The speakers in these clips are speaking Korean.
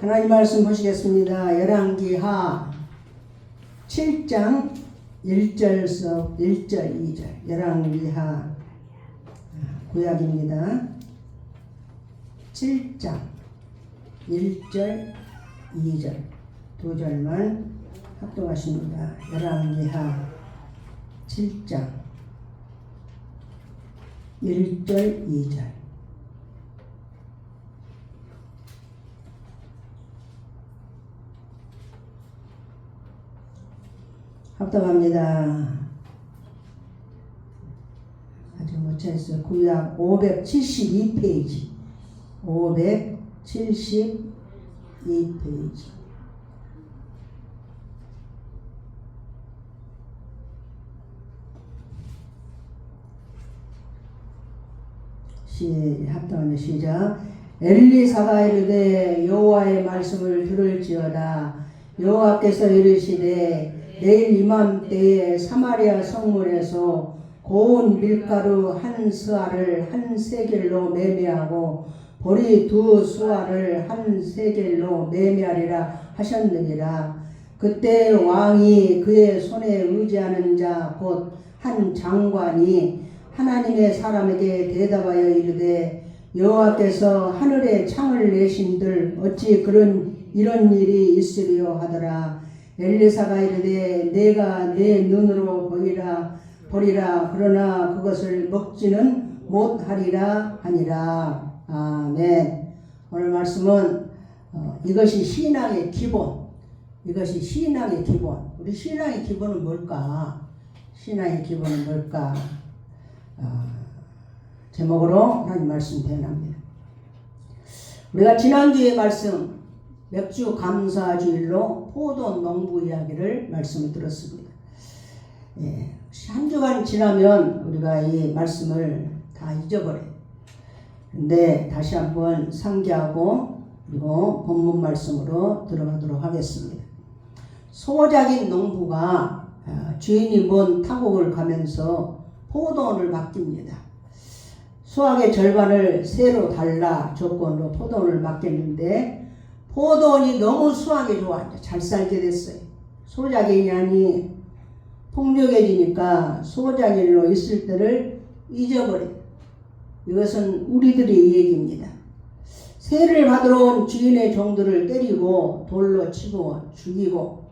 하나님 말씀 보시겠습니다. 열왕기하 7장 1절서 1절 2절 열왕기하 구약입니다. 7장 1절 2절 두 절만 합독하십니다. 열왕기하 7장 1절 2절 합독합니다. 아주 못찾았어요. 구약 572페이지 572페이지 합동하는 시작. 엘리사가 이르되 여호와의 말씀을 들을지어다. 여호와께서 이르시되 내일 이맘때에 사마리아 성문에서 고운 밀가루 한 스아를 한 세겔로 매매하고 보리 두 수아를 한 세겔로 매매하리라 하셨느니라. 그때 왕이 그의 손에 의지하는 자 곧 한 장관이 하나님의 사람에게 대답하여 이르되 여호와께서 하늘에 창을 내신들 어찌 이런 일이 있으리요 하더라. 엘리사가 이르되 내가 내 눈으로 보리라 그러나 그것을 먹지는 못하리라 하니라. 아멘. 오늘 말씀은 이것이 신앙의 기본. 이것이 신앙의 기본. 우리 신앙의 기본은 뭘까? 신앙의 기본은 뭘까? 제목으로 하나님 말씀 대납니다. 우리가 지난주에 말씀 맥주 감사주일로 포도 농부 이야기를 말씀을 들었습니다. 한 주간 지나면 우리가 이 말씀을 다 잊어버려요. 근데 다시 한번 상기하고 그리고 본문 말씀으로 들어가도록 하겠습니다. 소작인 농부가 주인이 먼 타국을 가면서 포도원을 맡깁니다. 수확의 절반을 새로 달라 조건으로 포도원을 맡겼는데 포도원이 너무 수확이 좋아 잘 살게 됐어요. 소작인이 폭력해지니까 소작인으로 있을 때를 잊어버려요. 이것은 우리들의 얘기입니다. 세를 받으러 온 주인의 종들을 때리고 돌로 치고 죽이고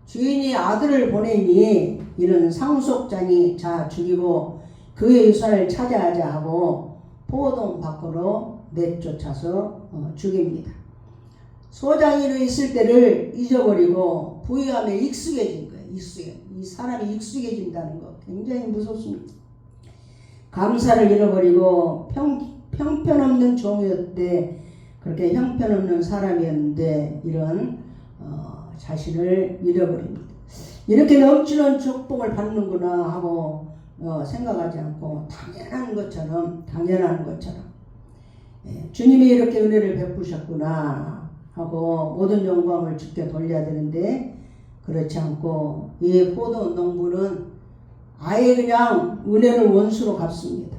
주인이 아들을 보내니 이는 상속자니 자 죽이고 그의 유산을 차지하자 하고 포도원 밖으로 내쫓아서 죽입니다. 소장이로 있을 때를 잊어버리고 부유함에 익숙해진 거예요. 이 사람이 익숙해진다는 거 굉장히 무섭습니다. 감사를 잃어버리고 형편없는 종이었대. 그렇게 형편없는 사람이었는데 이런 자신을 잃어버립니다. 이렇게 넘치는 축복을 받는구나 하고 생각하지 않고 당연한 것처럼 주님이 이렇게 은혜를 베푸셨구나 하고 모든 영광을 주께 돌려야 되는데 그렇지 않고 이 포도 농부는 아예 그냥 은혜를 원수로 갚습니다.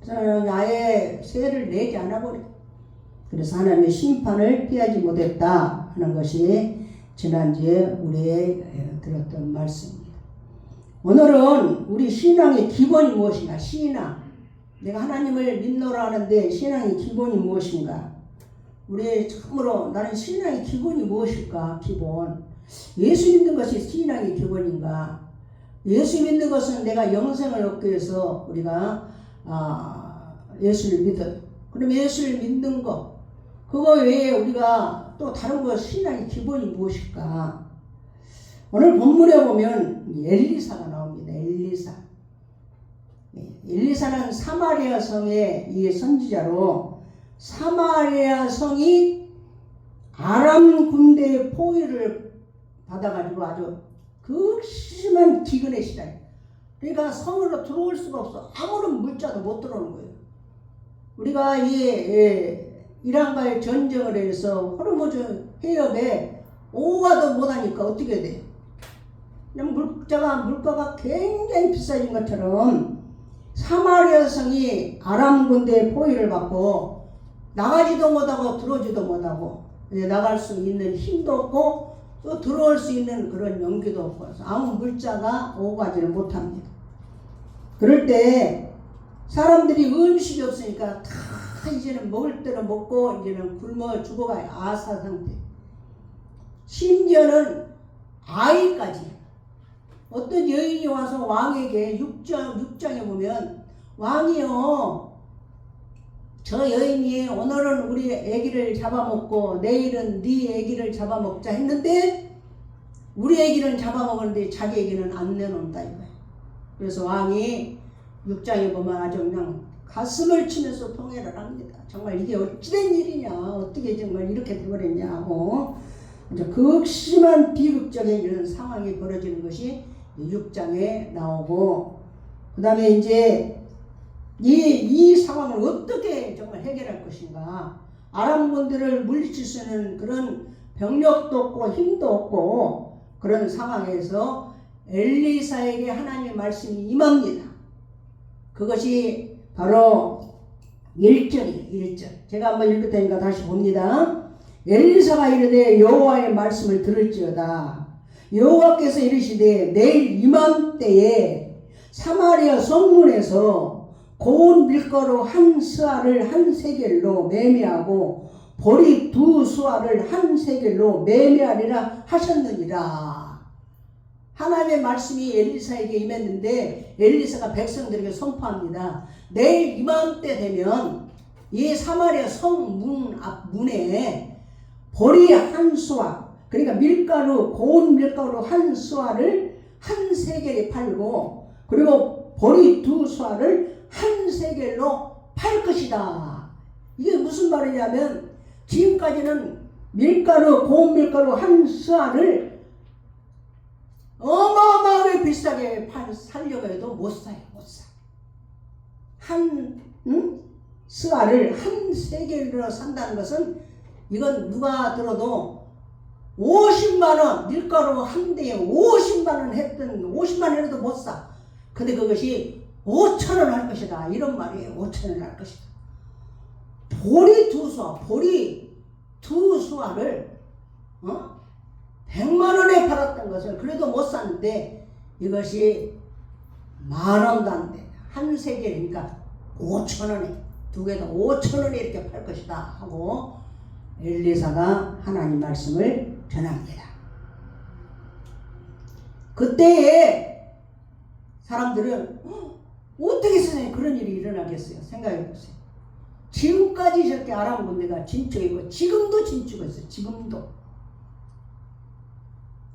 그래서 아예 세를 내지 않아 버려요. 그래서 하나님의 심판을 피하지 못했다 하는 것이 지난주에 우리 들었던 말씀입니다. 오늘은 우리 신앙의 기본이 무엇인가? 신앙. 내가 하나님을 믿노라 하는데 신앙의 기본이 무엇인가? 우리 참으로 나는 신앙의 기본이 무엇일까? 기본. 예수 믿는 것이 신앙의 기본인가? 예수 믿는 것은 내가 영생을 얻기 위해서 우리가 예수를 믿어요. 그럼 예수를 믿는 것 그거 외에 우리가 또 다른 것 신앙의 기본이 무엇일까? 오늘 본문에 보면 엘리사가 나옵니다. 엘리사는 사마리아 성의 이 선지자로 사마리아 성이 아람 군대의 포위를 받아가지고 아주 극심한 기근의 시대. 그러니까 성으로 들어올 수가 없어. 아무런 물자도 못 들어오는 거예요. 우리가 이란과의 전쟁을 해서 호르무즈 해협에 오가도 못하니까 어떻게 돼요? 그냥 물가가 굉장히 비싸진 것처럼 사마리아 성이 아람 군대의 포위를 받고 나가지도 못하고 들어오지도 못하고 이제 나갈 수 있는 힘도 없고 또 들어올 수 있는 그런 용기도 없고 아무 물자가 오고 가지를 못합니다. 그럴 때 사람들이 음식이 없으니까 다 이제는 먹을 대로 먹고 이제는 굶어 죽어가요. 아사 상태. 심지어는 아이까지 어떤 여인이 와서 왕에게 6장에 보면 왕이요 저 여인이 오늘은 우리 아기를 잡아먹고 내일은 네 아기를 잡아먹자 했는데 우리 아기는 잡아먹었는데 자기 아기는 안 내놓는다 이거예요. 그래서 왕이 6장에 보면 아주 그냥 가슴을 치면서 통회를 합니다. 정말 이게 어찌된 일이냐 어떻게 정말 이렇게 돼버렸냐 하고 이제 극심한 비극적인 이런 상황이 벌어지는 것이 6장에 나오고 그 다음에 이제 이 상황을 어떻게 정말 해결할 것인가. 아람군들을 물리칠 수 있는 그런 병력도 없고 힘도 없고 그런 상황에서 엘리사에게 하나님의 말씀이 임합니다. 그것이 바로 1절이에요. 1절. 제가 한번 읽을 테니까 다시 봅니다. 엘리사가 이르되 여호와의 말씀을 들을지어다. 여호와께서 이르시되 내일 이맘때에 사마리아 성문에서 고운 밀가루 한 스아를 한 세겔로 매매하고 보리 2수아를 한 세겔로 매매하리라 하셨느니라. 하나님의 말씀이 엘리사에게 임했는데 엘리사가 백성들에게 선포합니다. 내일 이맘때 되면 이 사마리아 성문 앞 문에 보리 한 수아 그러니까 밀가루 고운 밀가루 한 수아를 한 세겔에 팔고 그리고 보리 2수아를 한 세겔로 팔 것이다. 이게 무슨 말이냐면 지금까지는 밀가루 고운 밀가루 한 수아를 어마어마하게 비싸게 살려고 해도 못 사요. 못 사. 한 스아를 한 세겔로 산다는 것은 이건 누가 들어도 50만원 밀가루 한 대에 50만원 했던 50만원 해도 못 사. 근데 그것이 5천원 할 것이다. 이런 말이에요. 5천원 할 것이다. 보리 2수아 보리 2수아를 100만원에 팔았던 것을 그래도 못 샀는데 이것이 만원도 안 돼. 한 세겔이니까 5천원에 두 개도 5천원에 이렇게 팔 것이다 하고 엘리사가 하나님 말씀을 전합니다. 그때에 사람들은 어떻게 세상에 그런 일이 일어나겠어요? 생각해 보세요. 지금까지 저렇게 아람 군대가 진축했고 지금도 진축했어요. 지금도.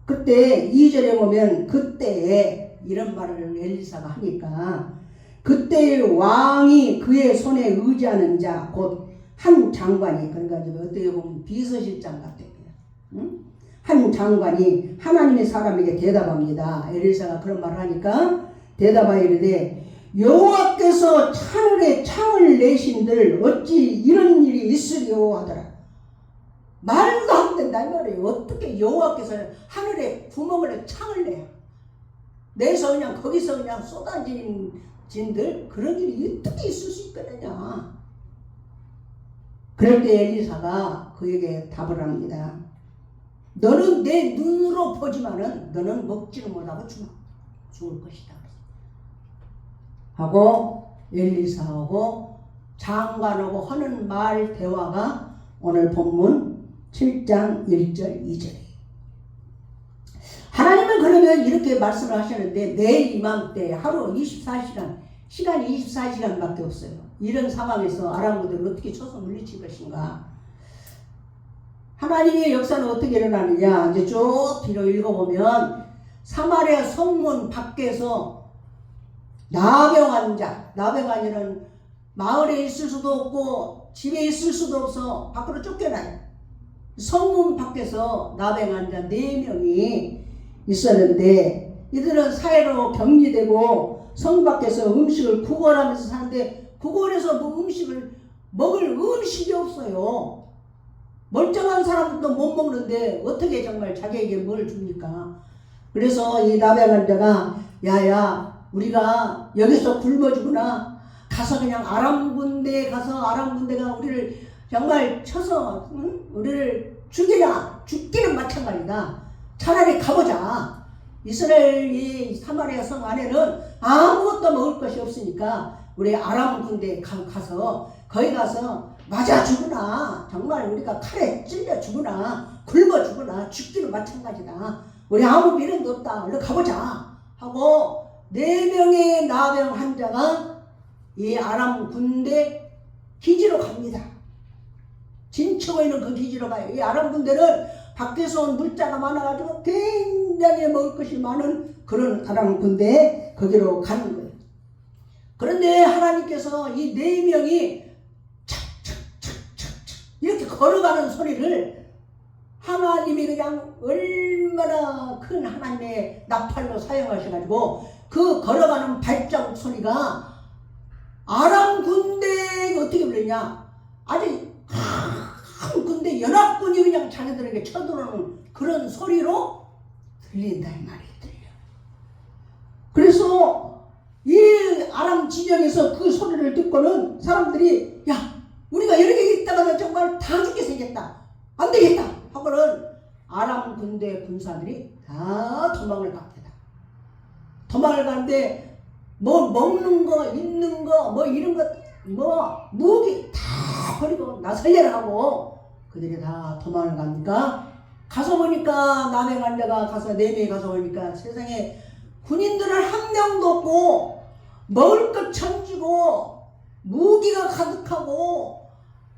그때 2절에 보면 그때에 이런 말을 엘리사가 하니까 그때 왕이 그의 손에 의지하는 자 곧 한 장관이 그러니까 어떻게 보면 비서실장 같아요. 응? 한 장관이 하나님의 사람에게 대답합니다. 엘리사가 그런 말을 하니까 대답하여 이르되 여호와께서 하늘에 창을 내신들 어찌 이런 일이 있으리요 하더라. 말도 안 된다 이 말이에요. 어떻게 여호와께서 하늘에 구멍을 창을 내요. 내서 그냥 거기서 그냥 쏟아진 진들 그런 일이 어떻게 있을 수 있겠느냐. 그럴 때 엘리사가 그에게 답을 합니다. 너는 내 눈으로 보지만은 너는 먹지는 못하고 죽을 것이다. 하고 엘리사하고 장관하고 하는 말 대화가 오늘 본문 7장 1절 2절이에요. 하나님은 그러면 이렇게 말씀을 하셨는데 내일 이맘때 하루 24시간 시간이 24시간밖에 없어요. 이런 상황에서 아람군들을 어떻게 쳐서 물리칠 것인가. 하나님의 역사는 어떻게 일어나느냐. 이제 쭉 뒤로 읽어보면 사마리아 성문 밖에서 나병환 자, 나병환이는 마을에 있을 수도 없고 집에 있을 수도 없어 밖으로 쫓겨나요. 성문 밖에서 나병환 자 4명이 있었는데 이들은 사회로 격리되고 성 밖에서 음식을 구걸하면서 사는데 구걸해서 뭐 음식을 먹을 음식이 없어요. 멀쩡한 사람도 못 먹는데 어떻게 정말 자기에게 뭘 줍니까? 그래서 이 나병환 자가 야야 우리가 여기서 굶어 죽으나 가서 그냥 아람 군대에 가서 아람 군대가 우리를 정말 쳐서 우리를 죽기는 마찬가지다. 차라리 가보자. 이스라엘 이 사마리아 성 안에는 아무것도 먹을 것이 없으니까 우리 아람 군대에 가서 거기 가서 맞아 죽으나 정말 우리가 칼에 찔려 죽으나 굶어 죽으나 죽기는 마찬가지다. 우리 아무 미련도 없다. 얼른 가보자 하고 4명의 나병 환자가 이 아람 군대 기지로 갑니다. 진척에 있는 그 기지로 가요. 이 아람 군대는 밖에서 온 물자가 많아가지고 굉장히 먹을 것이 많은 그런 아람 군대에 거기로 가는 거예요. 그런데 하나님께서 이 4명이 착착착착착 이렇게 걸어가는 소리를 하나님이 그냥 얼마나 큰 하나님의 나팔로 사용하셔가지고 그 걸어가는 발자국 소리가 아람 군대가 어떻게 불렸냐, 아주 큰 군대 연합군이 그냥 자기들에게 쳐들어오는 그런 소리로 들린다 이 말이 들려. 그래서 이 아람 진영에서 그 소리를 듣고는 사람들이 야 우리가 이렇게 있다가는 정말 다 죽게 생겼다, 안 되겠다 하고는 아람 군대 군사들이 다 도망을 갑니다. 도망을 가는데 뭐 먹는 거 입는 거 뭐 이런 거 뭐 무기 다 버리고 나설려라 하고 그들이 다 도망을 가니까 가서 보니까 남의 관자가 가서 4명이 가서 보니까 세상에 군인들은 한 명도 없고 먹을 것 천지고 무기가 가득하고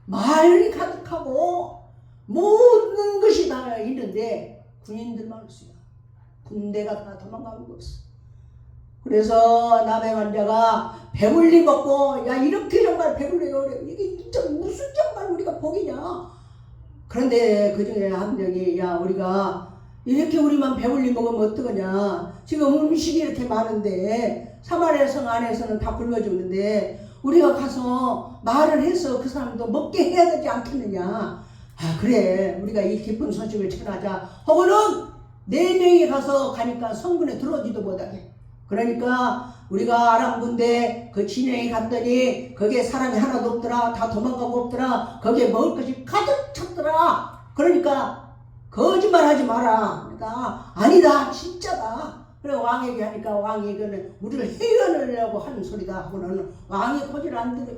말이 가득하고 모든 것이 다 있는데 군인들만 없어요. 군대가 다 도망가는 거 없어. 그래서 남의 관자가 배불리 먹고 야 이렇게 정말 배불리고 이게 진짜 무슨 정말 우리가 복이냐. 그런데 그 중에 한 명이 야 우리가 이렇게 우리만 배불리 먹으면 어떡하냐. 지금 음식이 이렇게 많은데 사마리아 성 안에서는 다 굶어 죽는데 우리가 가서 말을 해서 그 사람도 먹게 해야 되지 않겠느냐. 아 그래 우리가 이 기쁜 소식을 전하자 하고는 4명이 가서 가니까 성문에 들어오지도 못하게. 그러니까 우리가 아람 군대 그 진영에 갔더니 거기에 사람이 하나도 없더라. 다 도망가고 없더라. 거기에 먹을 것이 가득 찼더라. 그러니까 거짓말 하지 마라. 그러니까 아니다 진짜다. 그래 왕에게 하니까 왕이 이거는 우리를 해연하려고 하는 소리다 하고는 왕이 고지를 안 들어요.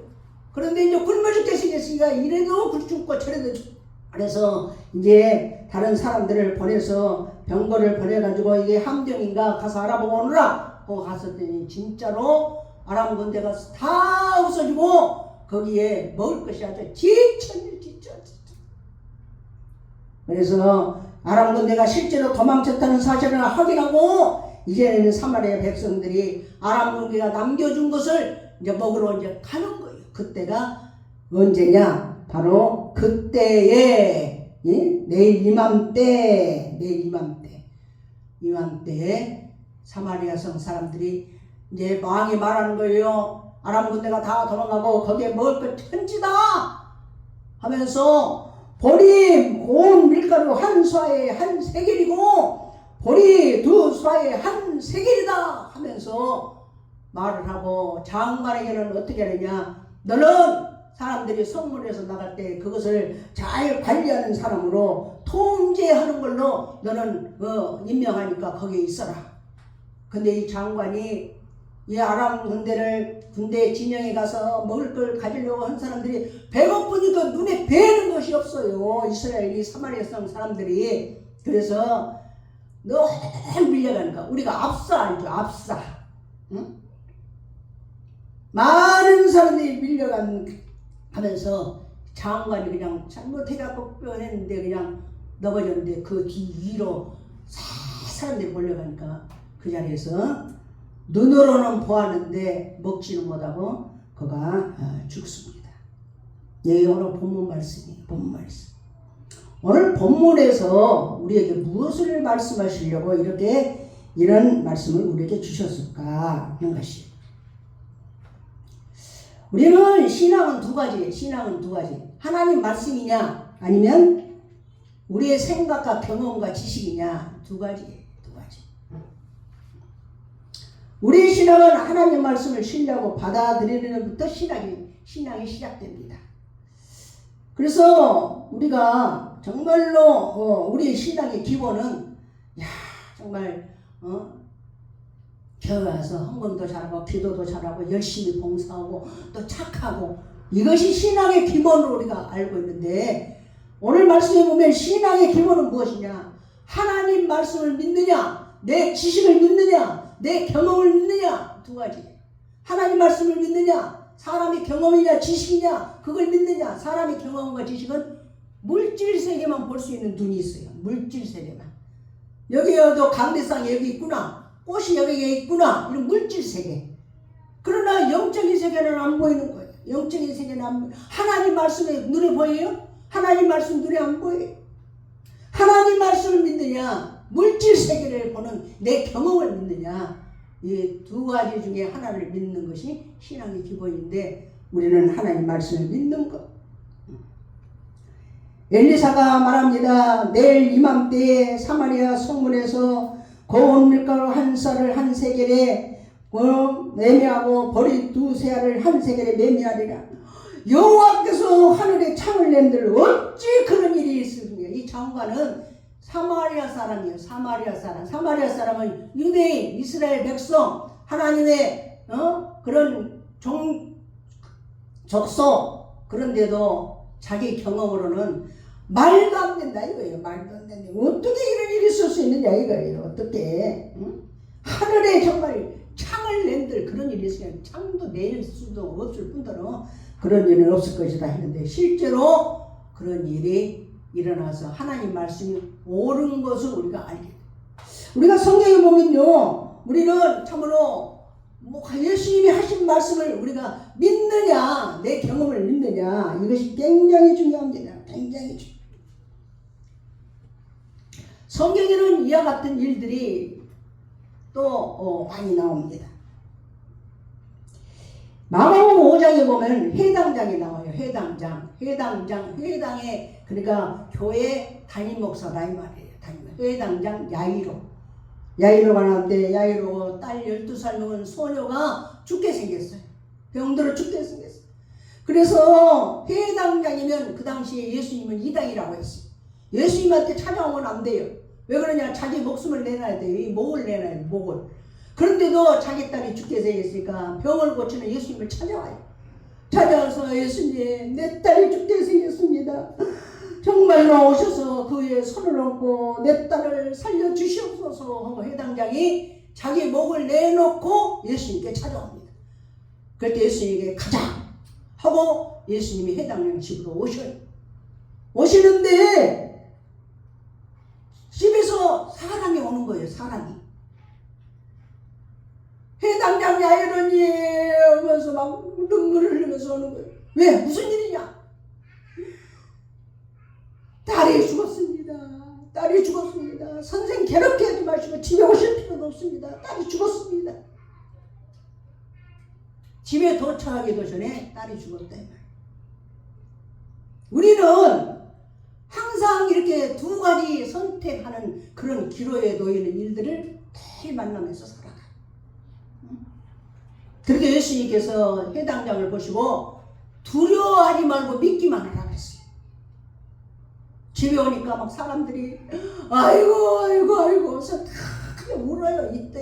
그런데 이제 굶어 죽게 생겼으니까 이래도 굶고 저래도 죽고. 그래서 이제 다른 사람들을 보내서 병거를 보내가지고 이게 함정인가 가서 알아보고 오느라 하고 갔었더니 진짜로 아람 군대가 다 없어지고 거기에 먹을 것이 아주 지천일 지천. 그래서 아람 군대가 실제로 도망쳤다는 사실을 확인하고 이제는 사마리아 백성들이 아람 군대가 남겨준 것을 이제 먹으러 이제 가는 거예요. 그때가 언제냐? 바로 그때에 내일 이맘때에 사마리아 성 사람들이 이제 왕이 말하는 거예요. 아람 군대가 다 도망가고 거기에 먹을 것 천지다 하면서 보리 온 밀가루 한 쏴에 한 세겔이고 보리 2쏴에 한 세겔이다 하면서 말을 하고 장관에게는 어떻게 하느냐. 너는 사람들이 성문에서 나갈 때 그것을 잘 관리하는 사람으로 통제하는 걸로 너는 임명하니까 거기에 있어라. 근데 이 장관이 이 아람 군대 진영에 가서 먹을 걸 가지려고 한 사람들이 배고프니까 눈에 뵈는 것이 없어요. 이스라엘이 사마리아 성 사람들이. 그래서 너무 밀려가니까 우리가 압사 알죠? 압사. 응? 많은 사람들이 밀려가면서 장관이 그냥 잘못해갖고 뼈했는데 그냥 넘어졌는데 그 뒤 위로 사람들이 몰려가니까 그 자리에서 눈으로는 보았는데 먹지는 못하고 그가 죽습니다. 예, 오늘 본문 말씀이에요. 본문 말씀. 오늘 본문에서 우리에게 무엇을 말씀하시려고 이런 말씀을 우리에게 주셨을까 하는 것이에요. 우리는 신앙은 두 가지. 하나님 말씀이냐 아니면 우리의 생각과 경험과 지식이냐 두 가지. 우리의 신앙은 하나님 말씀을 신뢰하고 받아들이는 것부터 신앙이 시작됩니다. 그래서 우리가 정말로 우리의 신앙의 기본은 정말 교회 와서 헌금도 잘하고 기도도 잘하고 열심히 봉사하고 또 착하고, 이것이 신앙의 기본으로 우리가 알고 있는데, 오늘 말씀에 보면 신앙의 기본은 무엇이냐? 하나님 말씀을 믿느냐, 내 지식을 믿느냐, 내 경험을 믿느냐, 두 가지. 하나님 말씀을 믿느냐, 사람의 경험이냐 지식이냐, 그걸 믿느냐. 사람의 경험과 지식은 물질 세계만 볼 수 있는 눈이 있어요. 물질 세계만. 여기도 강대상 여기 있구나, 꽃이 여기에 있구나, 이런 물질 세계. 그러나 영적인 세계는 안 보이는 거예요. 영적인 세계는 안 보여요. 하나님 말씀에 눈에 보여요? 하나님 말씀 눈에 안 보여요. 하나님 말씀을 믿느냐, 물질 세계를 보는 내 경험을 믿느냐, 이 두 가지 중에 하나를 믿는 것이 신앙의 기본인데, 우리는 하나님 말씀을 믿는 것. 엘리사가 말합니다. 내일 이맘때에 사마리아 성문에서 고운 밀가루 한 쌀을 한 세겔에 매매하고 보리 두 세알을 한 세겔에 매매하리라. 여호와께서 하늘에 창을 낸들 어찌 그런 일이 있습니까? 이 장관은 사마리아 사람이에요. 사마리아 사람. 사마리아 사람은 유대인, 이스라엘 백성, 하나님의 그런 적소. 그런데도 자기 경험으로는 말도 안 된다 이거예요. 말도 안 된다. 어떻게 이런 일이 있을 수 있느냐 이거예요. 어떻게? 하늘에 정말 창을 낸들 그런 일이 있으면 창도 낼 수도 없을 뿐더러 그런 일은 없을 것이다 했는데, 실제로 그런 일이 일어나서 하나님 말씀이 옳은 것을 우리가 알게 돼요. 우리가 성경에 보면요, 우리는 참으로 예수님이 하신 말씀을 우리가 믿느냐, 내 경험을 믿느냐, 이것이 굉장히 중요합니다. 굉장히 중요합니다. 성경에는 이와 같은 일들이 또 많이 나옵니다. 마가복음 5장에 보면 회당장이 나와요. 회당에 그러니까 교회 담임 목사다 이 말이에요. 회당장 야이로가 나왔는데, 야이로 딸 12살 먹은 소녀가 죽게 생겼어요. 병들어 죽게 생겼어요. 그래서 회당장이면 그 당시에 예수님은 이당이라고 했어요. 예수님한테 찾아오면 안 돼요. 왜 그러냐? 자기 목숨을 내놔야 돼요. 이 목을 내놔야 돼요. 목을. 그런데도 자기 딸이 죽게 생겼으니까 병을 고치는 예수님을 찾아와요. 찾아와서 예수님, 내 딸이 죽게 생겼습니다. 정말로 오셔서 그의 손을 얹고 내 딸을 살려주시옵소서 하고 회당장이 자기 목을 내놓고 예수님께 찾아옵니다. 그럴 때 예수님에게 가자 하고 예수님이 회당장 집으로 오셔요. 오시는데 집에서 사람이 오는 거예요. 사람이. 회당장 야이로니 하면서 막 눈물을 흘리면서 오는 거예요. 왜? 무슨 일이냐? 딸이 죽었습니다. 딸이 죽었습니다. 선생 괴롭게 하지 마시고 집에 오실 필요도 없습니다. 딸이 죽었습니다. 집에 도착하기도 전에 딸이 죽었다. 우리는 항상 이렇게 두 가지 선택하는 그런 기로에 놓이는 일들을 매일 만나면서 살아가요. 그렇게 예수님께서 회당장을 보시고 두려워하지 말고 믿기만 하라고 했어요. 집에 오니까 막 사람들이 아이고 해서 크게 울어요. 이때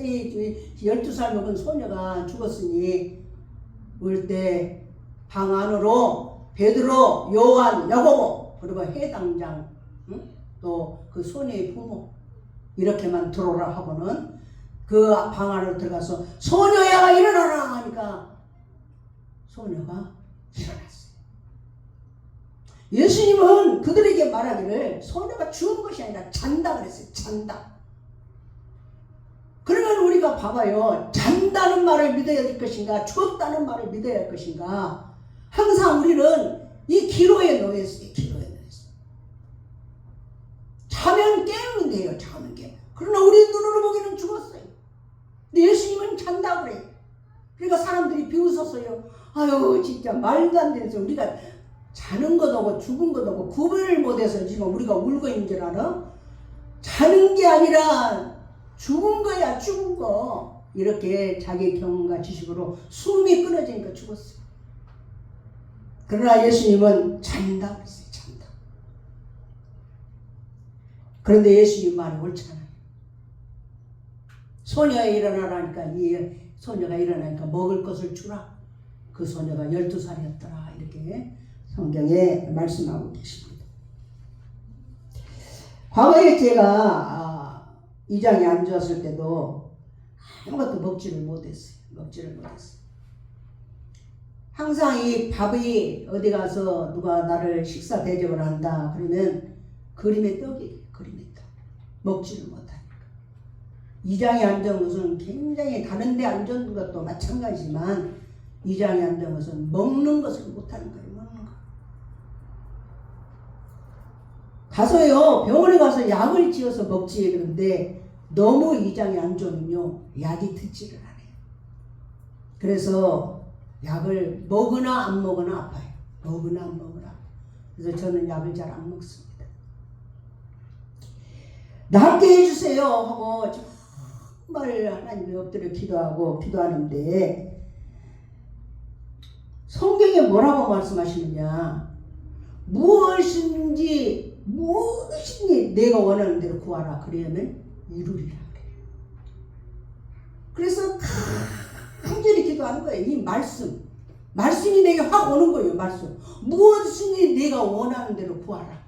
12살 먹은 소녀가 죽었으니 울 때 방 안으로 베드로, 요한, 야고보, 그리고 회당장, 또 그 소녀의 부모 이렇게만 들어오라 하고는 그 방 안으로 들어가서 소녀야 일어나라 하니까 소녀가 일어났어요. 예수님은 그들에게 말하기를 소녀가 죽은 것이 아니라 잔다 그랬어요. 잔다. 그러면 우리가 봐봐요. 잔다는 말을 믿어야 될 것인가, 죽었다는 말을 믿어야 할 것인가. 항상 우리는 이 기로에 놓였어요. 기로에 놓였어요. 자면 깨우면 돼요. 자면 깨. 그러나 우리 눈으로 보기는 죽었어요. 근데 예수님은 잔다 그래요. 그러니까 사람들이 비웃었어요. 아유 진짜 말도 안 되는 소리. 우리가 자는 것하고 죽은 것하고 구별을 못해서 지금 우리가 울고 있는 줄 알아? 자는 게 아니라 죽은 거야. 죽은 거. 이렇게 자기 경험과 지식으로 숨이 끊어지니까 죽었어요. 그러나 예수님은 잔다 그랬어요. 그런데 예수님 말이 옳잖아요. 소녀가 일어나라니까, 이 소녀가 일어나니까 먹을 것을 주라. 그 소녀가 12살이었더라. 이렇게 성경에 말씀하고 계십니다. 과거에 제가 이 장에 앉았을 때도 아무것도 먹지를 못했어요. 항상 이 밥이 어디 가서 누가 나를 식사 대접을 한다 그러면 그림의 떡이에요. 그림의 떡. 먹지를 못하니까. 이 장에 앉은 것은 굉장히 다른 데 앉은 것도 마찬가지지만 이 장에 앉은 것은 먹는 것을 못하는 거예요. 먹는 거. 가서요, 병원에 가서 약을 지어서 먹지. 그런데 너무 이 장에 앉으면요, 약이 듣지를 않아요. 그래서 약을 먹으나 안 먹으나 아파요. 먹으나 안 먹으나. 그래서 저는 약을 잘 안 먹습니다. 낫게 해주세요 하고 정말 하나님께 엎드려 기도하는데 성경에 뭐라고 말씀하시느냐, 무엇인지 내가 원하는 대로 구하라. 그러면 이루리라. 그래서 간절히 기도하는 거예요. 이 말씀이 내게 확 오는 거예요. 말씀. 무엇이니 내가 원하는 대로 구하라.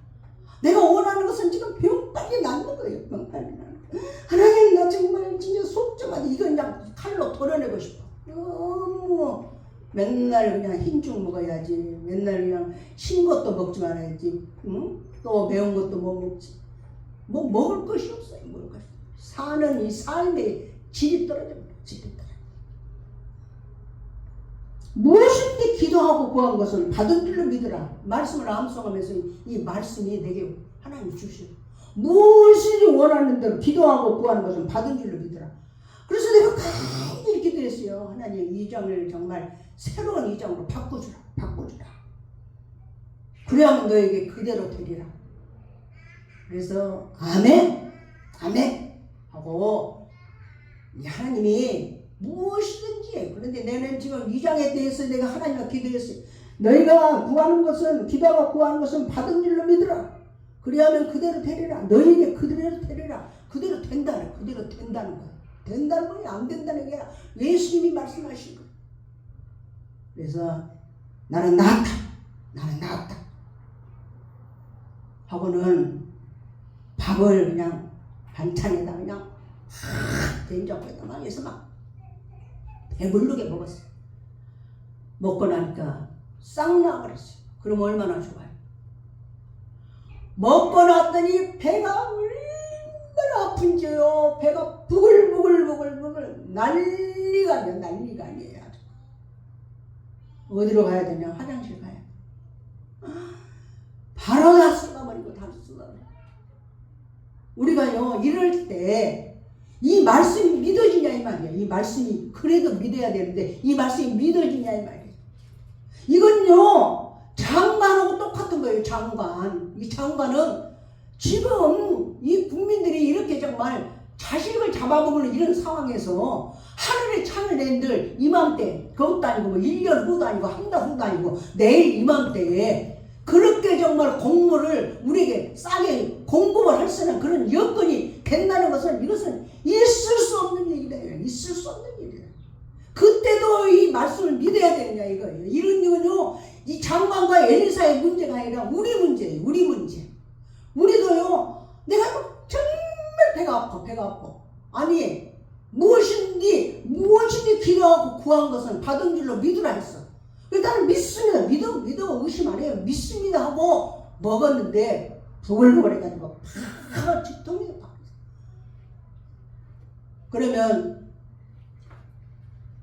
내가 원하는 것은 지금 병 빨리 낫는 거예요. 병 빨리 낫는 거예요. 하나님, 나 정말 진짜 속 좀 하지. 이거 그냥 칼로 털어내고 싶어. 너무 맨날 그냥 흰죽 먹어야지. 맨날 그냥 신 것도 먹지 말아야지. 응? 또 매운 것도 못 먹지. 뭐 먹을 것이 없어요. 먹을 것이. 사는 이 삶의 질이 떨어집니다. 무엇인지 기도하고 구한 것을 받은 줄로 믿으라. 말씀을 암송하면서 이 말씀이 내게 하나님 주시오. 무엇인지 원하는 대로 기도하고 구하는 것을 받은 줄로 믿으라. 그래서 내가 간절히 기도했어요. 하나님, 이 장을 정말 새로운 이 장으로 바꿔주라. 그래야만 너에게 그대로 되리라. 그래서 아멘 하고 하나님이 무엇이든지, 그런데 내는 지금 이 장에 대해서 내가 하나님과 기도했어요. 너희가 구하는 것은, 기도하고 구하는 것은 받은 줄로 믿으라. 그리하면 그대로 되리라. 너희에게 그대로 되리라. 그대로 된다는 거야. 된다는 거야. 안 된다는 게 아니라 예수님이 말씀하신 거야. 그래서 나는 나았다 하고는 밥을 그냥 반찬에다 그냥 된장에다 막 해서 막 배부르게 먹었어요. 먹고 나니까 싹 나버렸어요. 그럼 얼마나 좋아요. 먹고 났더니 배가 얼마나 아픈지요. 배가 부글부글 난리가 아니에요. 아주. 어디로 가야 되냐? 화장실 가야 돼. 바로 다 쏟아버리고 우리가요, 이럴 때 이 말씀이 믿어지냐 이 말이야. 이 말씀이 그래도 믿어야 되는데 이 말씀이 믿어지냐 이 말이야. 이건요, 장관하고 똑같은 거예요. 이 장관은 지금 이 국민들이 이렇게 정말 자식을 잡아먹는 이런 상황에서 하늘에 창을 낸들 이맘때, 그것도 아니고 뭐 1년 후도 아니고 한 달 후도 아니고 내일 이맘때에 그렇게 정말 공무를 우리에게 싸게 공급을 할 수 있는 그런 여건이 된다는 것은, 이것은 있을 수 없는 일이에요. 있을 수 없는 일이에요. 그때도 이 말씀을 믿어야 되느냐 이거예요. 이건요, 이 장관과 엘리사의 문제가 아니라 우리 문제예요. 우리 문제. 우리도요, 내가 정말 배가 아파. 아니, 무엇인지 기도하고 구한 것은 받은 줄로 믿으라 했어. 나는 믿습니다. 믿어 의심 안 해요. 믿습니다 하고 먹었는데 부글부글 해가지고 바로 직통이 박. 그러면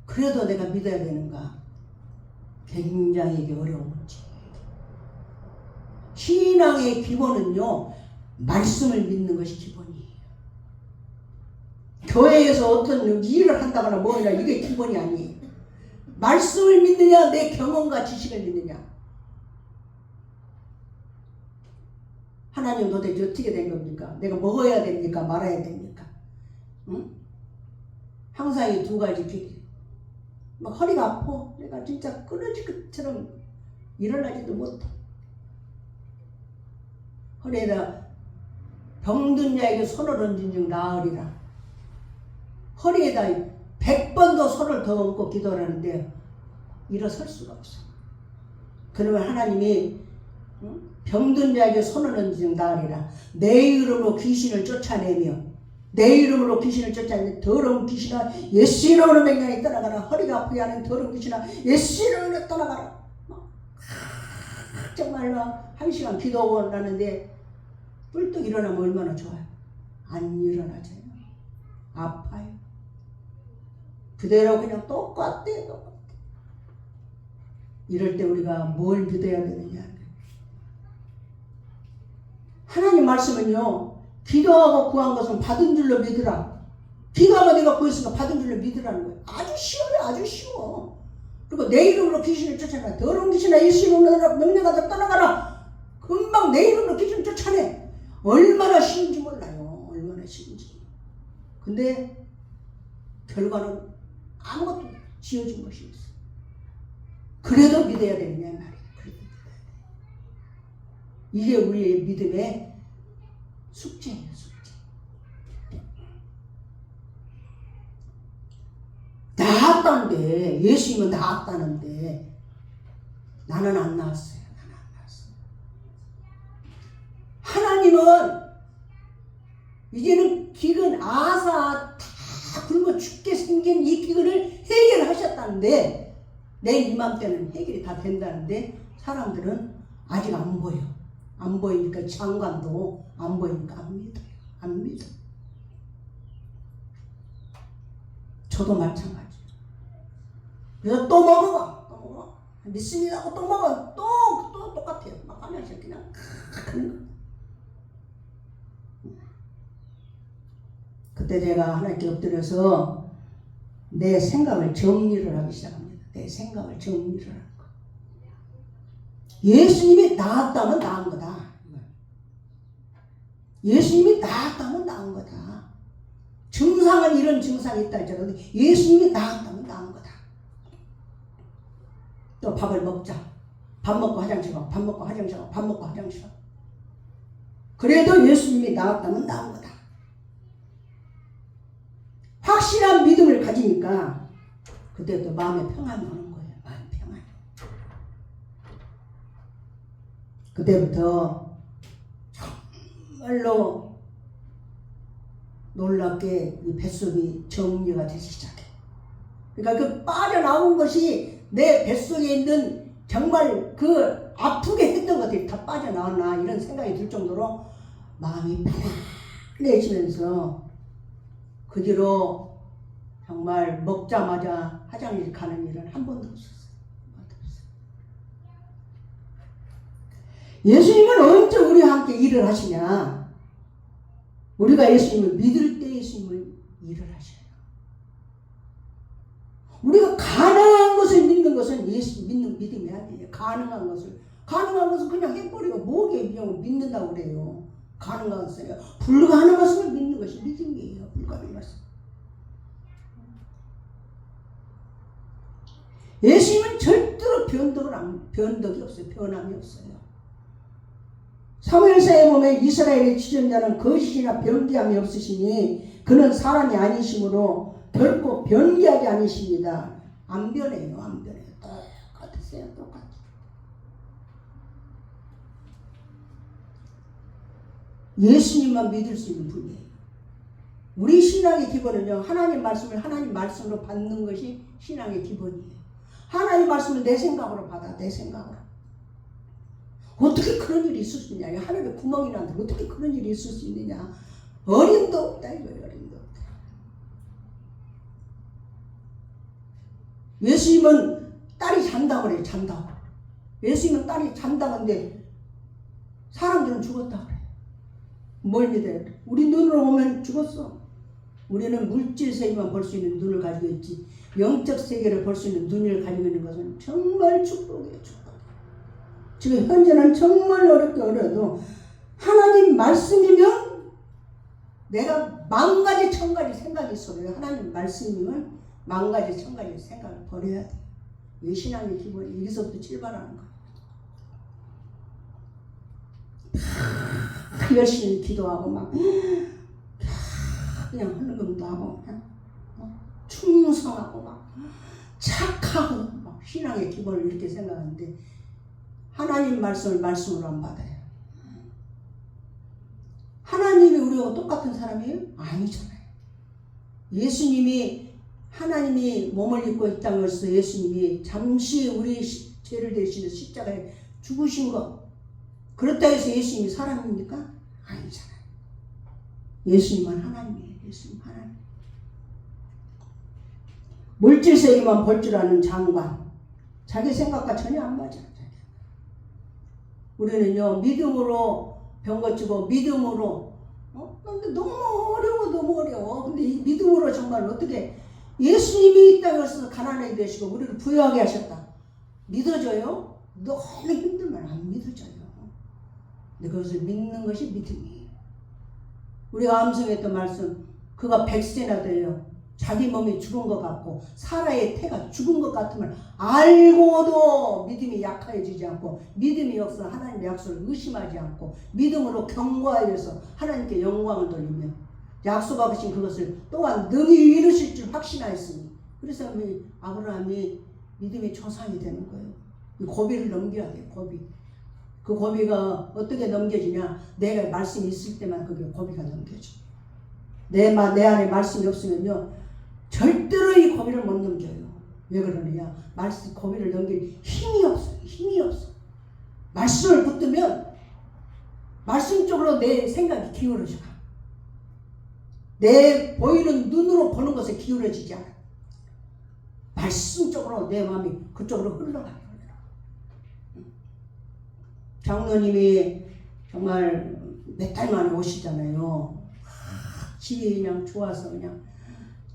그래도 내가 믿어야 되는가? 굉장히 어려운 문제. 신앙의 기본은요, 말씀을 믿는 것이 기본이에요. 교회에서 어떤 일을 한다거나 뭐냐, 이게 기본이 아니에요. 말씀을 믿느냐, 내 경험과 지식을 믿느냐. 하나님 도대체 어떻게 된 겁니까? 내가 먹어야 됩니까? 말아야 됩니까? 응? 항상 이 두 가지 길이. 막 허리가 아파. 내가 진짜 끊어질 것처럼 일어나지도 못해. 허리에다 병든 자에게 손을 얹은 즉 나으리라. 허리에다 100번도 손을 더 얹고 기도를 하는데 일어설 수가 없어. 그러면 하나님이 병든 자에게 손을 얹은 즉 나으리라. 내 이름으로 귀신을 쫓아내며 내 이름으로 귀신을 쫓아내며 더러운 귀신아 예수 이름으로 맹령이 떠나가라. 허리가 아프게 하는 더러운 귀신아 예수 이름으로 떠나가라. 정말로 1시간 기도하고 나는데 뿔떡 일어나면 얼마나 좋아요. 안 일어나져요. 아파요. 그대로 그냥 똑같아. 이럴 때 우리가 뭘 믿어야 되느냐. 하나님 말씀은요. 기도하고 구한 것은 받은 줄로 믿으라. 기도하고 내가 구했으니까 받은 줄로 믿으라는 거예요. 아주 쉬워요. 아주 쉬워. 그리고 내 이름으로 귀신을 쫓아내라. 더러운 귀신아 예수 이름으로 명령하자 떠나가라. 금방 내 이름으로 귀신을 쫓아내. 얼마나 쉬운지 몰라요. 얼마나 쉬운지. 근데 결과는 아무것도 지어진 것이 없어. 그래도 믿어야 되느냐 말이야. 그래도 이게 우리의 믿음의 숙제예요. 숙제. 나았다는데 예수님은 나았다는데 나는 안 나았어요. 나는 안 나았어요. 하나님은 이제는 기근 아사 다 굶어 죽게 생긴 이 기근을 해결하셨다는데 내일 이맘때는 해결이 다 된다는데 사람들은 아직 안 보여. 안 보이니까 장관도 안 보이니까 안 믿어요. 안 믿어. 저도 마찬가지예요. 그래서 또 먹어. 또 먹어. 믿습니다 하고 또 먹어. 또 똑같아요. 막 하면서 그냥 그때 제가 하나님께 엎드려서 내 생각을 정리를 하기 시작합니다. 내 생각을 정리를 하는 거. 예수님이 나았다면 나은 거다. 예수님이 나았다면 나은 거다. 증상은 이런 증상이 있다 할지라도 예수님이 나았다면 나은 거다. 또 밥을 먹자. 밥 먹고 화장실 가고 밥 먹고 화장실 가고 밥 먹고 화장실 가고. 그래도 예수님이 나았다면 나은 거다. 확실한 믿음을 가지니까 그때부터 마음에 평안이 오는 거예요. 마음에 평안이. 그때부터 정말로 놀랍게 이 뱃속이 정리가 되기 시작해. 그러니까 그 빠져나온 것이 내 뱃속에 있는 정말 그 아프게 했던 것들이 다 빠져나왔나 이런 생각이 들 정도로 마음이 편안해지면서 그 뒤로 정말 먹자마자 화장실 가는 일은 한 번도 없었어요. 예수님은 언제 우리와 함께 일을 하시냐? 우리가 예수님을 믿을 때 예수님을 일을 하셔요. 우리가 가능한 것을 믿는 것은 예수 믿는 믿음이 아니에요. 가능한 것은 그냥 해버리고 뭐게 그냥 믿는다고 그래요. 가능한 것을요. 불가능한 것을 믿는 것이 믿음이에요. 불가능한 것을. 예수님은 절대로 변덕이 없어요. 변함이 없어요. 사무엘서에 보면 이스라엘의 지존자는 거짓이나 변기함이 없으시니 그는 사람이 아니시므로 결코 변기하지 않으십니다. 안 변해요. 안 변해요. 똑같으세요. 똑같아요. 예수님만 믿을 수 있는 분이에요. 우리 신앙의 기본은요. 하나님 말씀을 하나님 말씀으로 받는 것이 신앙의 기본이에요. 하나님 말씀을 내 생각으로 받아. 내 생각으로. 어떻게 그런 일이 있을 수 있냐. 하늘에 구멍이 나는데 어떻게 그런 일이 있을 수 있느냐. 어림도 없다 이거예요. 어림도 없다. 예수님은 딸이 잔다고 그래요. 잔다고. 예수님은 딸이 잔다는데 사람들은 죽었다 그래요. 뭘 믿어요? 우리 눈으로 보면 죽었어. 우리는 물질 세계만 볼 수 있는 눈을 가지고 있지 영적 세계를 볼 수 있는 눈을 가지고 있는 것은 정말 축복이에요. 축복. 지금 현재는 정말 어렵게 어려도 하나님 말씀이면 내가 만가지 천가지 생각이 있어도 하나님 말씀이면 만가지 천가지 생각을 버려야 돼. 이 신앙의 기본이 여기서부터 출발하는 거야. 열심히 기도하고 막 그냥 헌금도 하고 충성하고 막 착하고 막 신앙의 기본을 이렇게 생각하는데 하나님 말씀을 말씀으로 안 받아요. 하나님이 우리하고 똑같은 사람이에요? 아니잖아요. 예수님이 하나님이 몸을 입고 이 땅에 오셔서 예수님이 잠시 우리 죄를 대신해 십자가에 죽으신 것, 그렇다 해서 예수님이 사람입니까? 아니잖아요. 예수님은 하나님이에요. 예수님 하나님. 물질세계만 볼 줄 아는 장관, 자기 생각과 전혀 안 맞아요. 우리는요 믿음으로 병 고치고 믿음으로 근데 너무 어려워. 근데 이 믿음으로 정말 어떻게 예수님이 이 땅에 오셔서 가난하게 되시고 우리를 부유하게 하셨다. 믿어져요? 너무 힘들면 안 믿어져요. 근데 그것을 믿는 것이 믿음이에요. 우리가 암송했던 말씀, 그가 100세나 돼요. 자기 몸이 죽은 것 같고 사라의 태가 죽은 것 같음을 알고도 믿음이 약해지지 않고 믿음이 역사 하나님의 약속을 의심하지 않고 믿음으로 경과하여서 하나님께 영광을 돌리며 약속하신 그것을 또한 능히 이루실 줄 확신하였으니, 그래서 아브라함이 믿음의 조상이 되는 거예요. 이 고비를 넘겨야 돼요. 고비. 그 고비가 어떻게 넘겨지냐, 내가 말씀이 있을 때만 그게 고비가 넘겨져. 내 안에 말씀이 없으면요 절대로 이 고비를 못 넘겨요. 왜 그러느냐, 말씀 고비를 넘길 힘이 없어요. 힘이 없어. 말씀을 붙들면 말씀 쪽으로 내 생각이 기울어져 가. 내 보이는 눈으로 보는 것에 기울어지지 않아. 말씀 쪽으로 내 마음이 그쪽으로 흘러가요. 장로님이 정말 몇 달 만에 오시잖아요. 집이 그냥 좋아서 그냥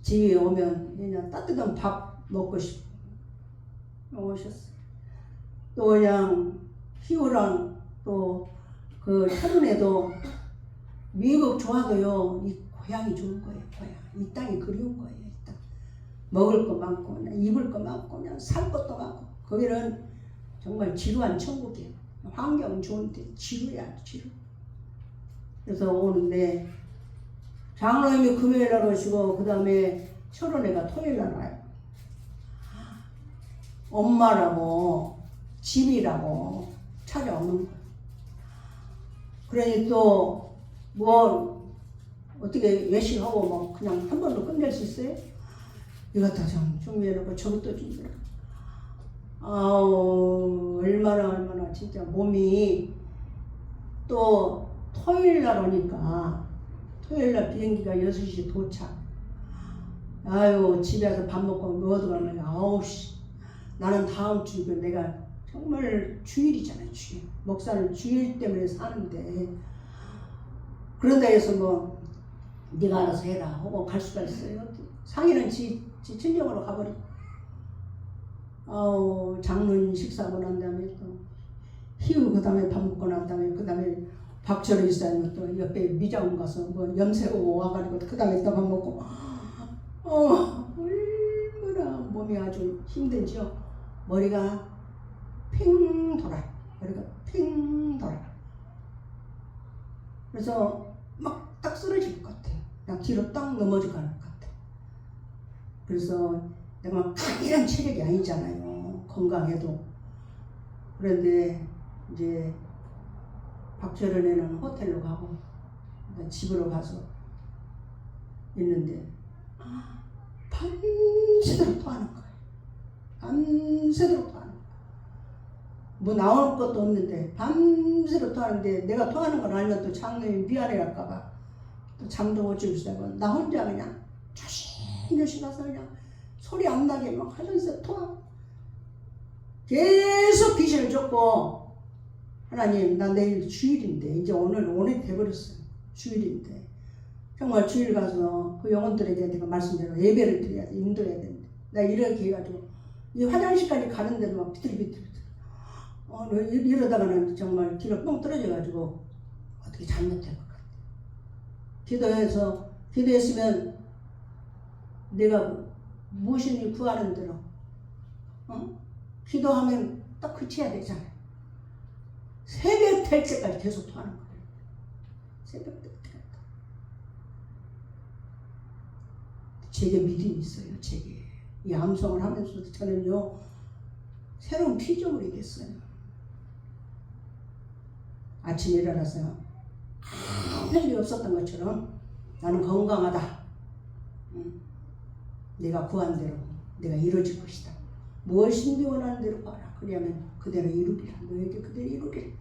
집에 오면 그냥 따뜻한 밥 먹고 싶어 오셨어요. 또 그냥 희우랑 또 그 태lun에도 미국 좋아도요 이 고향이 좋은 거예요. 고향. 이 땅이 그리운 거예요. 이 땅. 먹을 거 많고 그냥 입을 거 많고 그냥 살 것도 많고 거기는 정말 지루한 천국이에요. 환경 좋은데 지루야 지루. 그래서 오는데 장로님이 금요일 날 오시고 그 다음에 철원애가 토요일 날 와요. 엄마라고 집이라고 찾아오는 거예요. 그러니 또 뭐 어떻게 외식하고 뭐 그냥 한 번도 끝낼 수 있어요? 이것도 좀 준비해놓고 저것도 준비해놓고 아우 얼마나 진짜 몸이 또 토요일 날 오니까 토요일 날 비행기가 6시 도착. 아유 집에 와서 밥 먹고 뭐 어디 가면 9시. 나는 다음 주 내가 정말 주일이잖아요. 주일. 목사는 주일 때문에 사는데 그런다 해서 뭐 네가 알아서 해라 하고 갈 수가 있어요. 상의는 지 친정으로 가버리고 장로님 식사하고 난 다음에 또 희우 그 다음에 밥 먹고 난 다음에 그 다음에 박철희 집사님은 또 옆에 미장 가서 뭐 염색하고 와가지고 그 다음에 또 밥 먹고 얼마나 몸이 아주 힘들죠. 머리가 핑 돌아요. 머리가 핑 돌아요. 그래서 막 딱 쓰러질 것 같아요. 그냥 뒤로 딱 넘어져 가는 것 같아요. 그래서 내가 강인한 체력이 아니잖아요. 건강해도. 그런데 이제 박철원에는 호텔로 가고 집으로 가서 있는데 밤새도록 토하는 거예요. 밤새도록 토하는 거예요. 뭐 나올 것도 없는데 밤새도록 토하는데 내가 토하는 걸 알면 또 장로님이 미안해 할까봐 또 잠도 못 주무시다고 나 혼자 그냥 조심조심 가서 그냥 소리 안 나게 막 하면서 토하. 계속 귀신을 쫓고 하나님 나 내일 주일인데 이제 오늘 돼버렸어요. 주일인데 정말 주일 가서 그 영혼들에게 내가 말씀대로 예배를 드려야 돼. 인도해야 되는데 나 이렇게 해가지고 이 화장실까지 가는데도 막 비틀비틀 이러다가는 정말 뒤로 뻥 떨어져가지고 어떻게 잘못될 것 같아. 기도했으면 내가 무엇을 구하는 대로 기도하면 딱 그쳐야 되잖아요. 새벽 될 때까지 계속 토하는 거예요. 새벽 때 어떻게 할까? 제게 믿음이 있어요. 제게. 이 암송을 하면서도 저는요 새로운 피조물이 됐어요. 아침에 일어나서 아무 일이 없었던 것처럼 나는 건강하다. 내가 구한 대로 내가 이루어질 것이다. 무엇인지 원하는 대로 봐라. 그러면 그대로 이루리라. 너에게 그대로 이루리라.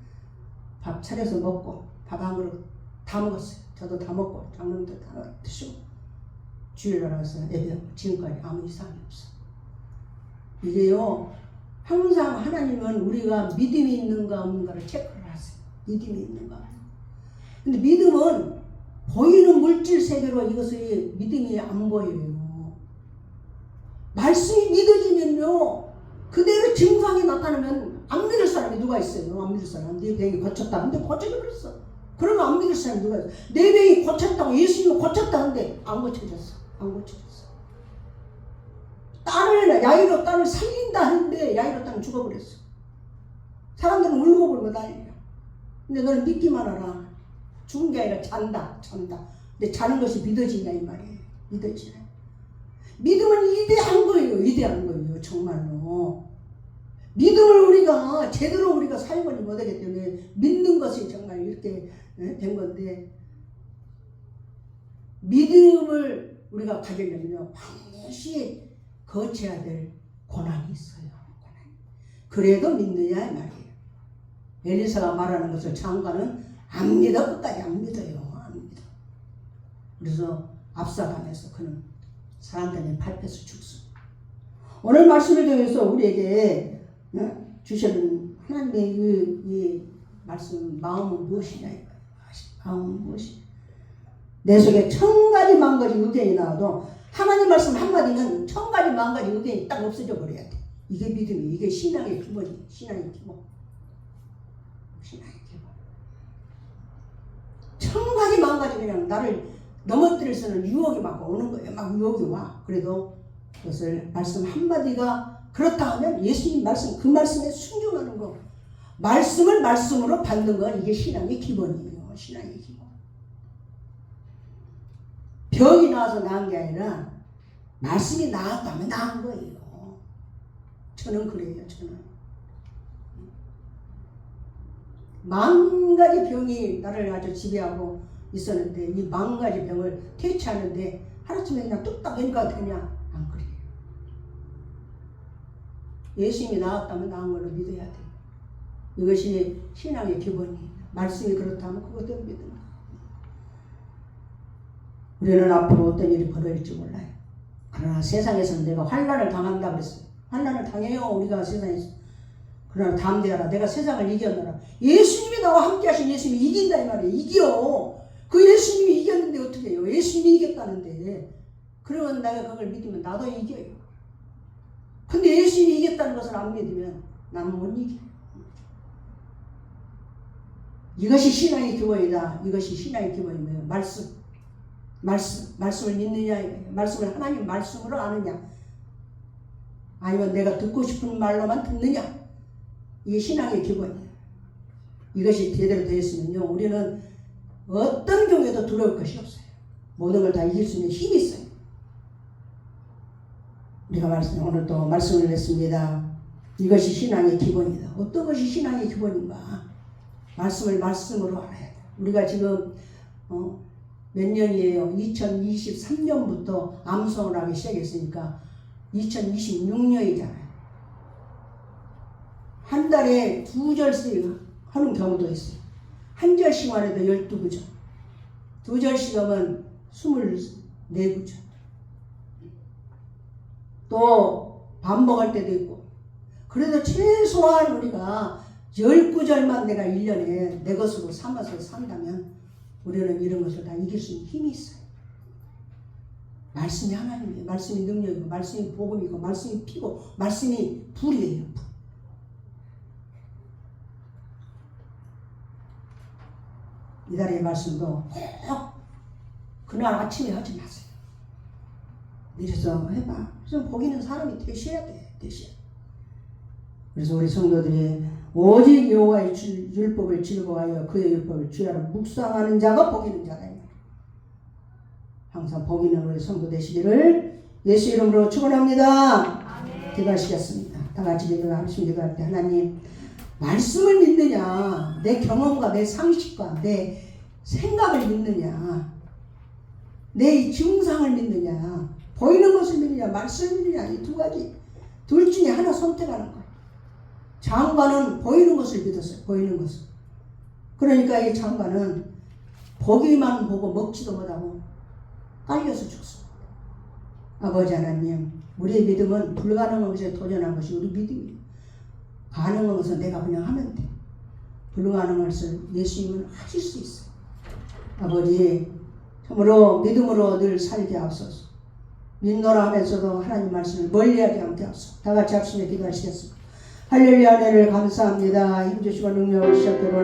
밥 차려서 먹고 밥 한 그릇 다 먹었어요. 저도 다 먹고 장롱도 다 드시고 주일 알아서 예배하고 지금까지 아무 이상이 없어. 이게요 항상 하나님은 우리가 믿음이 있는가 없는가를 체크를 하세요. 믿음이 있는가 없는가. 근데 믿음은 보이는 물질 세계로 이것이 믿음이 안 보여요. 말씀이 믿어지면요 그대로 증상이 나타나면 안 믿을 사람이 누가 있어요? 안 믿을 사람. 네 병이 고쳤다. 근데 고쳐져 버렸어. 그러면 안 믿을 사람이 누가 있어? 내 병이 고쳤다고 예수님이 고쳤다는데 안 고쳐졌어. 안 고쳐졌어. 야이로 딸을 살린다 하는데 야이로 딸은 죽어버렸어. 사람들은 울고 불고 난리야. 근데 너는 믿기만 하라. 죽은 게 아니라 잔다. 근데 자는 것이 믿어지냐 이 말이에요. 믿어지냐. 믿음은 위대한 거예요. 위대한 거예요. 정말로. 믿음을 우리가 제대로 우리가 사용하지 못하기 때문에 믿는 것이 정말 이렇게 된 건데 믿음을 우리가 가지려면요 반드시 거쳐야 될 고난이 있어요. 그래도 믿느냐 이 말이에요. 엘리사가 말하는 것을 장관은 안 믿어. 끝까지 안 믿어요. 안 믿어. 그래서 압사당해서 그는 사람들이 밟혀서 죽습니다. 오늘 말씀을 통해서 우리에게 주시는 하나님의 이 말씀 마음은 무엇이냐 이거예요. 마음은 무엇이냐. 내 속에 1000가지 만가지 의견이 나와도 하나님 말씀 한마디는 1000가지 만가지 의견이 딱 없어져 버려야 돼. 이게 믿음이, 이게 신앙의 기본이에요. 신앙의 기본. 신앙의 기본. 1000가지 만가지 그냥 나를 넘어뜨릴 수는 유혹이 막 오는 거예요. 막 유혹이 와. 그래도 그것을 말씀 한마디가 그렇다 하면 예수님 말씀, 그 말씀에 순종하는 거. 말씀을 말씀으로 받는 건 이게 신앙의 기본이에요. 신앙의 기본. 병이 나와서 나은 게 아니라 말씀이 나았다면 나은 거예요. 저는 그래요. 저는. 만 가지 병이 나를 아주 지배하고 있었는데 이 만 가지 병을 퇴치하는데 하루쯤에 그냥 뚝딱 되니까 되냐? 안 그래요. 예수님이 나았다면 나은 걸로 믿어야 돼요. 이것이 신앙의 기본이에요. 말씀이 그렇다면 그것대로 믿는 거예요. 우리는 앞으로 어떤 일이 벌어질지 몰라요. 그러나 세상에서는 내가 환난을 당한다 그랬어요. 환난을 당해요. 우리가 세상에서. 그러나 담대하라. 내가 세상을 이겨내라. 예수님이 나와 함께 하신 예수님이 이긴다 이 말이에요. 이겨. 그 예수님이 이겼는데 어떻게 해요? 예수님이 이겼다는데. 그러면 내가 그걸 믿으면 나도 이겨요. 근데 예수님이 이겼다는 것을 안 믿으면 나는 못 이겨요. 이것이 신앙의 기본이다. 이것이 신앙의 기본이에요. 말씀을 믿느냐 이거예요. 말씀을 하나님 말씀으로 아느냐 아니면 내가 듣고 싶은 말로만 듣느냐. 이게 신앙의 기본이에요. 이것이 제대로 되었으면요 우리는 어떤 경우에도 두려울 것이 없어요. 모든 걸 다 이길 수 있는 힘이 있어요. 우리가 오늘 또 말씀을 냈습니다. 이것이 신앙의 기본이다. 어떤 것이 신앙의 기본인가? 말씀을 말씀으로 알아야 돼. 우리가 지금 몇 년이에요? 2023년부터 암송을 하기 시작했으니까 2026년이잖아요. 한 달에 2절씩 하는 경우도 있어요. 한 절씩만 해도 12구절. 2절씩 하면 24구절. 또 반복할 때도 있고. 그래도 최소한 우리가 19절만 내가 1년에 내 것으로 삼아서 산다면 우리는 이런 것을 다 이길 수 있는 힘이 있어요. 말씀이 하나님이에요. 말씀이 능력이고 말씀이 복음이고 말씀이 피고 말씀이 불이에요. 불. 이달의 말씀도 꼭 그날 아침에 하지 마세요. 내려서 해봐. 그래서 거기는 사람이 되셔야 돼. 되셔야 돼. 그래서 우리 성도들이 오직 여호와의 율법을 즐거워하여 그의 율법을 주야로 묵상하는 자가 복 있는 자다. 항상 복 있는 우리 성도 되시기를 예수 이름으로 축원합니다. 기도하시겠습니다. 다 같이 기도할 때 하나님 말씀을 믿느냐, 내 경험과 내 상식과 내 생각을 믿느냐, 내 증상을 믿느냐, 보이는 것을 믿느냐, 말씀을 믿느냐, 이 두 가지 둘 중에 하나 선택하는 거예요. 장관은 보이는 것을 믿었어요. 보이는 것을. 그러니까 이 장관은 보기만 보고 먹지도 못하고 깔려서 죽습니다. 아버지 하나님, 우리의 믿음은 불가능한 것에 도전한 것이 우리 믿음이에요. 가능한 것은 내가 그냥 하면 돼. 불가능한 것을 예수님은 하실 수 있어요. 아버지, 참으로 믿음으로 늘 살게 하옵소서. 믿노라 하면서도 하나님 말씀을 멀리하지 않게 하옵소서. 다 같이 합심해 기도하시겠습니다. 할렐루야, 은혜를 감사합니다. 힘주시고 능력을 시작되고